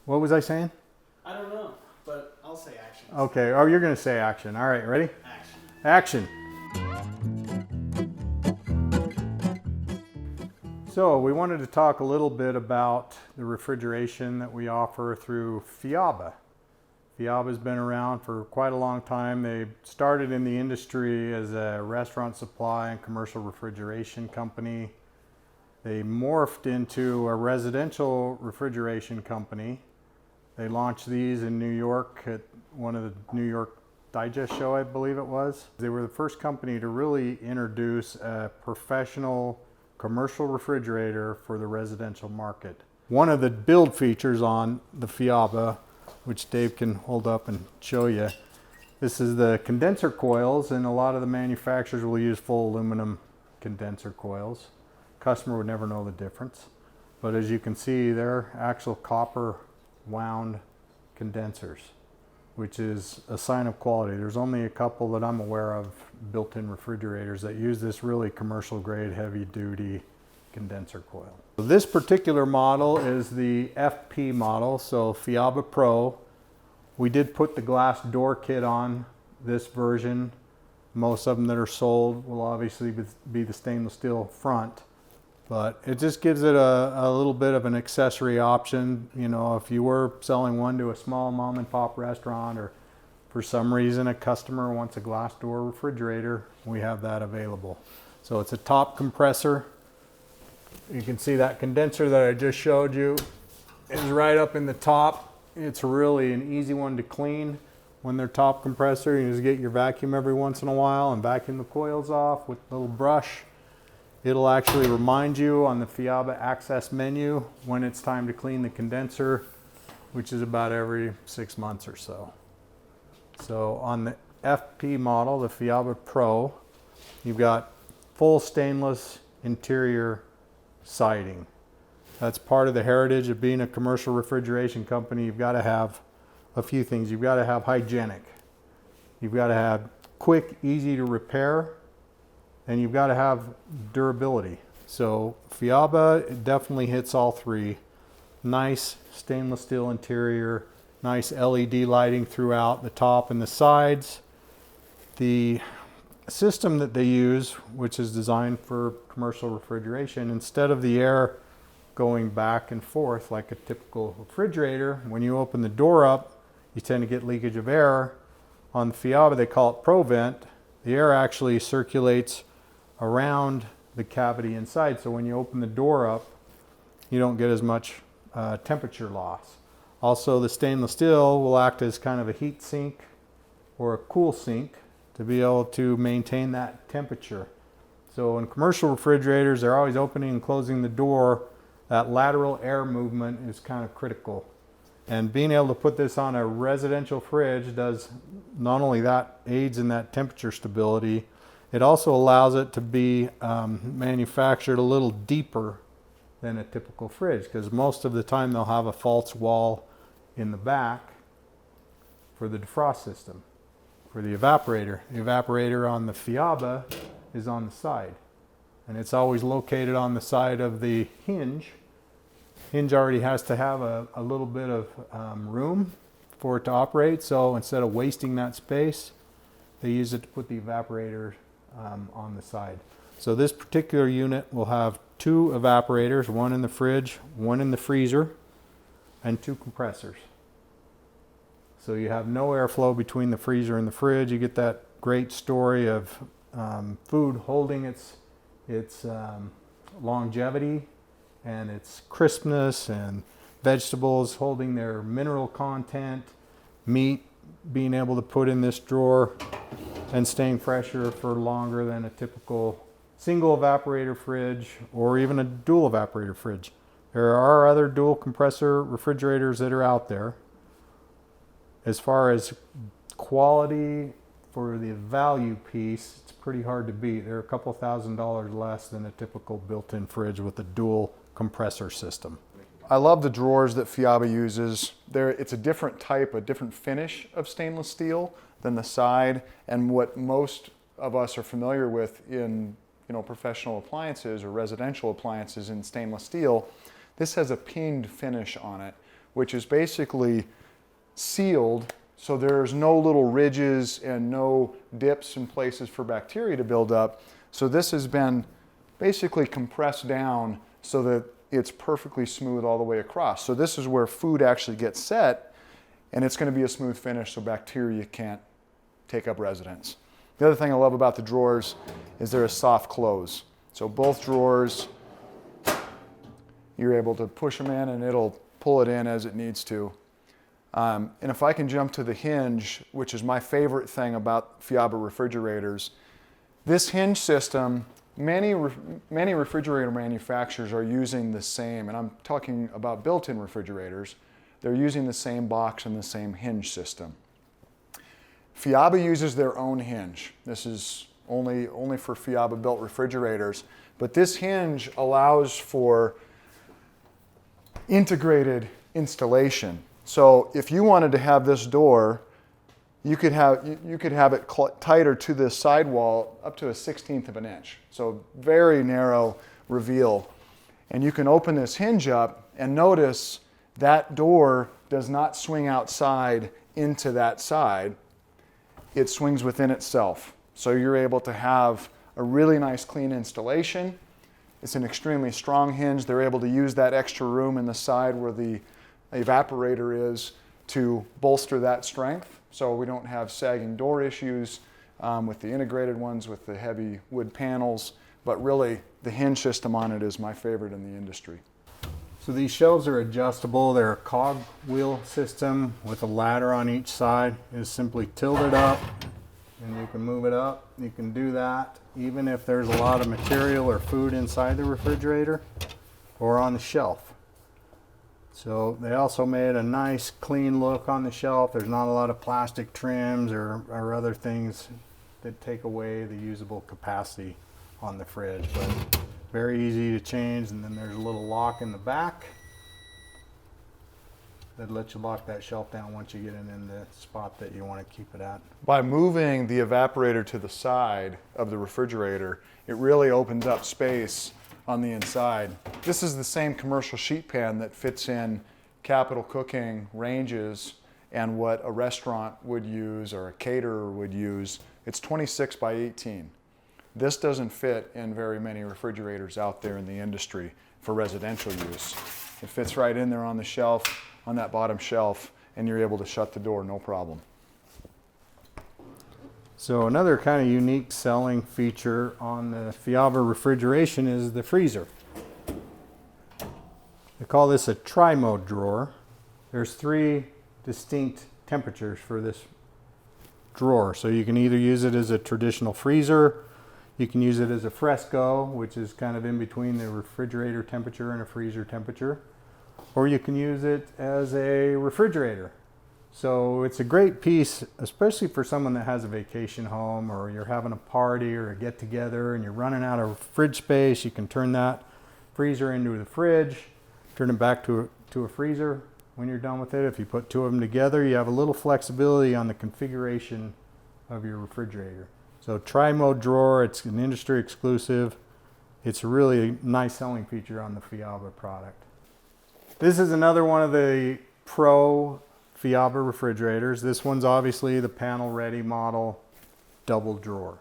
What was I saying? I don't know, but I'll say action. Okay, oh, you're gonna say action. All right, ready? Action. So we wanted to talk a little bit about the refrigeration that we offer through Fhiaba. Fhiaba's been around for quite a long time. They started in the industry as a restaurant supply and commercial refrigeration company. They morphed into a residential refrigeration company. They launched these in New York at one of the New York Digest show, I believe it was. They were the first company to really introduce a professional commercial refrigerator for the residential market. One of the build features on the Fhiaba, which Dave can hold up and show you, this is the condenser coils, and a lot of the manufacturers will use full aluminum condenser coils. Customer would never know the difference. But as you can see, they're actual copper wound condensers, which is a sign of quality. There's only a couple that I'm aware of built-in refrigerators that use this really commercial grade heavy duty condenser coil. So this particular model is the FP model, so Fhiaba Pro. We did put the glass door kit on this version. Most of them that are sold will obviously be the stainless steel front, but it just gives it a little bit of an accessory option. You know, if you were selling one to a small mom and pop restaurant, or for some reason a customer wants a glass door refrigerator, we have that available. So it's a top compressor. You can see that condenser that I just showed you is right up in the top. It's really an easy one to clean when they're top compressor. You just get your vacuum every once in a while and vacuum the coils off with a little brush. It'll actually remind you on the Fhiaba access menu when it's time to clean the condenser, which is about every 6 months or so. So on the FP model, the Fhiaba Pro, you've got full stainless interior siding. That's part of the heritage of being a commercial refrigeration company. You've got to have a few things. You've got to have hygienic. You've got to have quick, easy to repair, and you've got to have durability. So Fhiaba, it definitely hits all three. Nice stainless steel interior, nice LED lighting throughout the top and the sides. The system that they use, which is designed for commercial refrigeration, instead of the air going back and forth like a typical refrigerator, when you open the door up, you tend to get leakage of air. On the Fhiaba, they call it ProVent. The air actually circulates around the cavity inside, so when you open the door up, you don't get as much temperature loss. Also, the stainless steel will act as kind of a heat sink or a cool sink to be able to maintain that temperature. So in commercial refrigerators, they're always opening and closing the door. That lateral air movement is kind of critical. And being able to put this on a residential fridge does not only that, aids in that temperature stability, it also allows it to be manufactured a little deeper than a typical fridge, because most of the time they'll have a false wall in the back for the defrost system. For the evaporator on the Fhiaba is on the side, and it's always located on the side of the hinge. Hinge already has to have a little bit of room for it to operate, so instead of wasting that space, they use it to put the evaporator on the side. So this particular unit will have 2 evaporators, one in the fridge, one in the freezer, and 2 compressors. So you have no airflow between the freezer and the fridge. You get that great story of food holding its longevity and its crispness, and vegetables holding their mineral content, meat being able to put in this drawer and staying fresher for longer than a typical single evaporator fridge or even a dual evaporator fridge. There are other dual compressor refrigerators that are out there. As far as quality for the value piece, it's pretty hard to beat. They're a couple $1,000s less than a typical built-in fridge with a dual compressor system. I love the drawers that Fhiaba uses. It's a different type, a different finish of stainless steel than the side, and what most of us are familiar with in professional appliances or residential appliances in stainless steel. This has a pinged finish on it, which is basically sealed so there's no little ridges and no dips and places for bacteria to build up. So this has been basically compressed down so that it's perfectly smooth all the way across. So this is where food actually gets set, and it's going to be a smooth finish so bacteria can't take up residence. The other thing I love about the drawers is they're a soft close. So both drawers, you're able to push them in and it'll pull it in as it needs to. And if I can jump to the hinge, which is my favorite thing about Fhiaba refrigerators, this hinge system, many refrigerator manufacturers are using the same, and I'm talking about built-in refrigerators, they're using the same box and the same hinge system. Fhiaba uses their own hinge. This is only for Fhiaba built refrigerators, but this hinge allows for integrated installation. So if you wanted to have this door, you could have it tighter to this sidewall up to a 1/16 of an inch. So very narrow reveal. And you can open this hinge up and notice that door does not swing outside into that side. It swings within itself. So you're able to have a really nice clean installation. It's an extremely strong hinge. They're able to use that extra room in the side where the evaporator is to bolster that strength. So we don't have sagging door issues with the integrated ones with the heavy wood panels. But really, the hinge system on it is my favorite in the industry. So these shelves are adjustable. They're a cog wheel system with a ladder on each side. It's simply tilt it up and you can move it up. You can do that even if there's a lot of material or food inside the refrigerator or on the shelf. So they also made a nice clean look on the shelf. There's not a lot of plastic trims or other things that take away the usable capacity on the fridge. But very easy to change, and then there's a little lock in the back that lets you lock that shelf down once you get it in the spot that you want to keep it at. By moving the evaporator to the side of the refrigerator, it really opens up space on the inside. This is the same commercial sheet pan that fits in capital cooking ranges and what a restaurant would use or a caterer would use. It's 26 by 18. This doesn't fit in very many refrigerators out there in the industry for residential use. It fits right in there on the shelf, on that bottom shelf, and you're able to shut the door, no problem. So another kind of unique selling feature on the Fhiaba refrigeration is the freezer. They call this a tri-mode drawer. There's 3 distinct temperatures for this drawer. So you can either use it as a traditional freezer, you can use it as a fresco, which is kind of in between the refrigerator temperature and a freezer temperature, or you can use it as a refrigerator. So it's a great piece, especially for someone that has a vacation home or you're having a party or a get together and you're running out of fridge space. You can turn that freezer into the fridge, turn it back to a freezer when you're done with it. If you put 2 of them together, you have a little flexibility on the configuration of your refrigerator. So tri-mode drawer, it's an industry exclusive. It's a really nice selling feature on the Fhiaba product. This is another one of the Pro Fhiaba refrigerators. This one's obviously the panel ready model double drawer.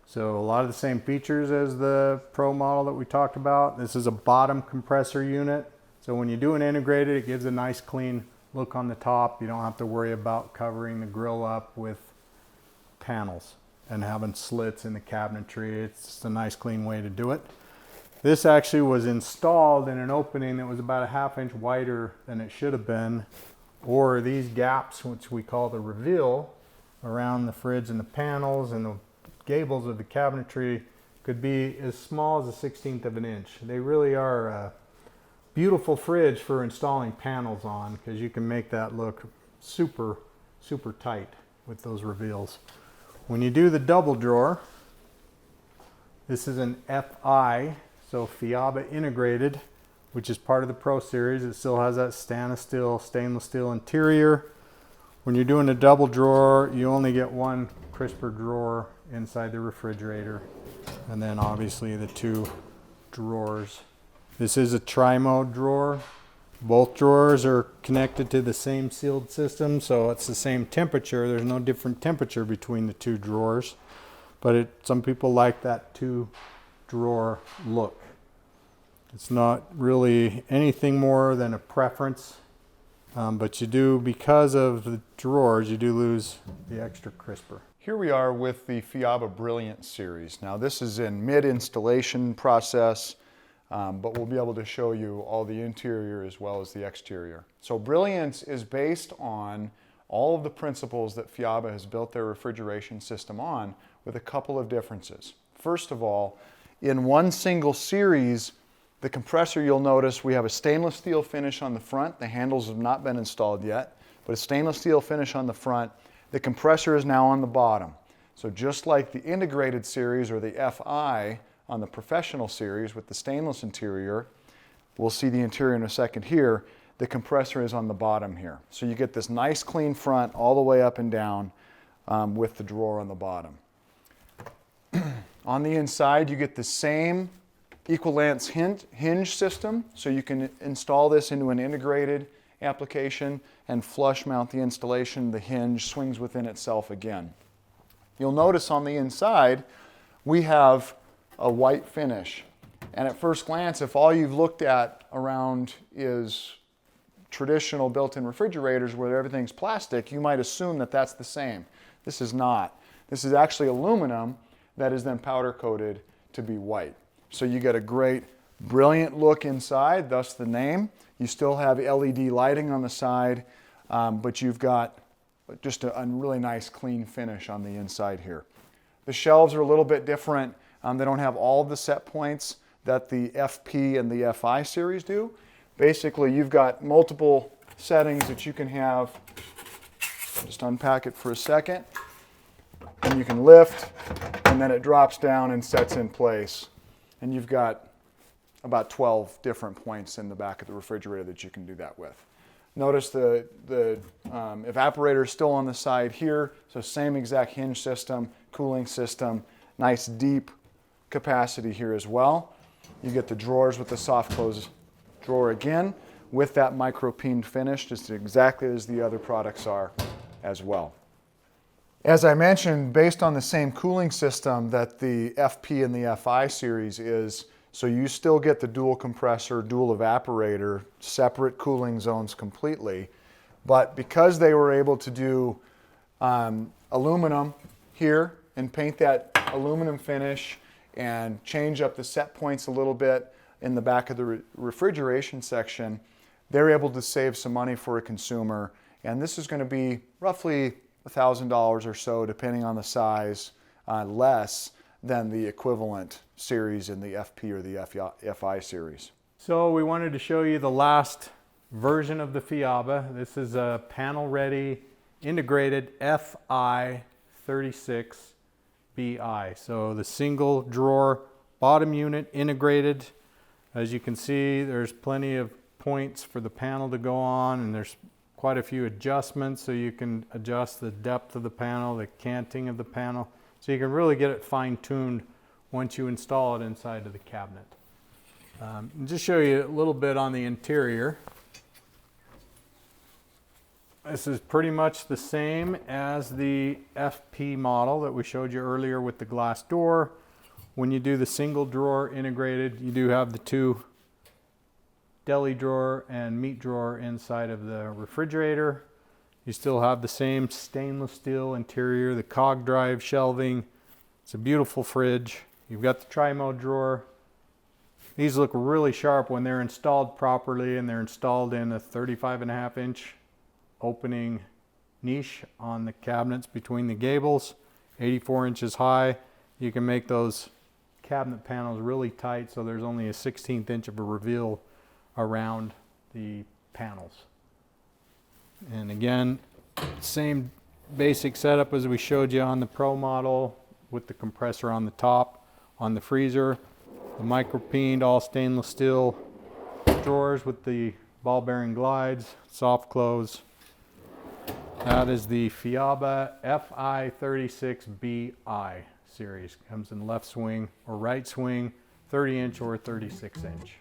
So a lot of the same features as the Pro model that we talked about. This is a bottom compressor unit. So when you do an integrated, it gives a nice clean look on the top. You don't have to worry about covering the grill up with panels and having slits in the cabinetry. It's just a nice clean way to do it. This actually was installed in an opening that was about a 1/2 inch wider than it should have been, or these gaps, which we call the reveal, around the fridge and the panels and the gables of the cabinetry could be as small as a 1/16 of an inch. They really are a beautiful fridge for installing panels on, because you can make that look super, super tight with those reveals. When you do the double drawer, this is an FI, so Fhiaba integrated, which is part of the Pro series. It still has that stainless steel interior. When you're doing a double drawer, you only get one crisper drawer inside the refrigerator, and then obviously the 2 drawers. This is a tri-mode drawer. Both drawers are connected to the same sealed system, so it's the same temperature. There's no different temperature between the two drawers, but some people like that two drawer look. It's not really anything more than a preference, but you do, because of the drawers, you do lose the extra crisper. Here we are with the Fhiaba Brilliant series. Now this is in mid-installation process, but we'll be able to show you all the interior as well as the exterior. So Brilliance is based on all of the principles that Fhiaba has built their refrigeration system on, with a couple of differences. First of all, in one single series, the compressor, you'll notice we have a stainless steel finish on the front. The handles have not been installed yet, but a stainless steel finish on the front. The compressor is now on the bottom. So just like the integrated series or the FI on the professional series with the stainless interior, we'll see the interior in a second here, the compressor is on the bottom here. So you get this nice clean front all the way up and down with the drawer on the bottom. On the inside, you get the same equal length hinge system, so you can install this into an integrated application and flush mount the installation. The hinge swings within itself again. You'll notice on the inside we have a white finish, and at first glance, if all you've looked at around is traditional built-in refrigerators where everything's plastic, you might assume that that's the same. This is not. This is actually aluminum that is then powder coated to be white. So you get a great brilliant look inside, thus the name. You still have LED lighting on the side, but you've got just a really nice clean finish on the inside here. The shelves are a little bit different. They don't have all of the set points that the FP and the FI series do. Basically, you've got multiple settings that you can have. Just unpack it for a second. And you can lift, and then it drops down and sets in place. And you've got about 12 different points in the back of the refrigerator that you can do that with. Notice the evaporator is still on the side here, so same exact hinge system, cooling system, nice deep capacity here as well. You get the drawers with the soft close drawer again, with that micro-peened finish, just exactly as the other products are as well. As I mentioned, based on the same cooling system that the FP and the FI series is, so you still get the dual compressor, dual evaporator, separate cooling zones completely. But because they were able to do aluminum here and paint that aluminum finish and change up the set points a little bit in the back of the refrigeration section, they're able to save some money for a consumer. And this is going to be roughly $1,000 or so, depending on the size, less than the equivalent series in the FP or the FI series. So we wanted to show you the last version of the Fhiaba. This is a panel-ready integrated FI 36BI. So the single drawer bottom unit integrated. As you can see, there's plenty of points for the panel to go on, and there's quite a few adjustments, so you can adjust the depth of the panel, the canting of the panel, so you can really get it fine-tuned once you install it inside of the cabinet. And just show you a little bit on the interior. This is pretty much the same as the FP model that we showed you earlier with the glass door. When you do the single drawer integrated, you do have the two deli drawer and meat drawer inside of the refrigerator. You still have the same stainless steel interior, the cog drive shelving. It's a beautiful fridge. You've got the tri-mode drawer. These look really sharp when they're installed properly, and they're installed in a 35.5-inch opening niche on the cabinets between the gables, 84 inches high. You can make those cabinet panels really tight, so there's only a 1/16 inch of a reveal around the panels. And again, same basic setup as we showed you on the Pro model, with the compressor on the top. On the freezer, the micro-peened all stainless steel drawers with the ball bearing glides, soft close. That is the Fhiaba FI 36BI series. Comes in left swing or right swing, 30-inch or 36-inch.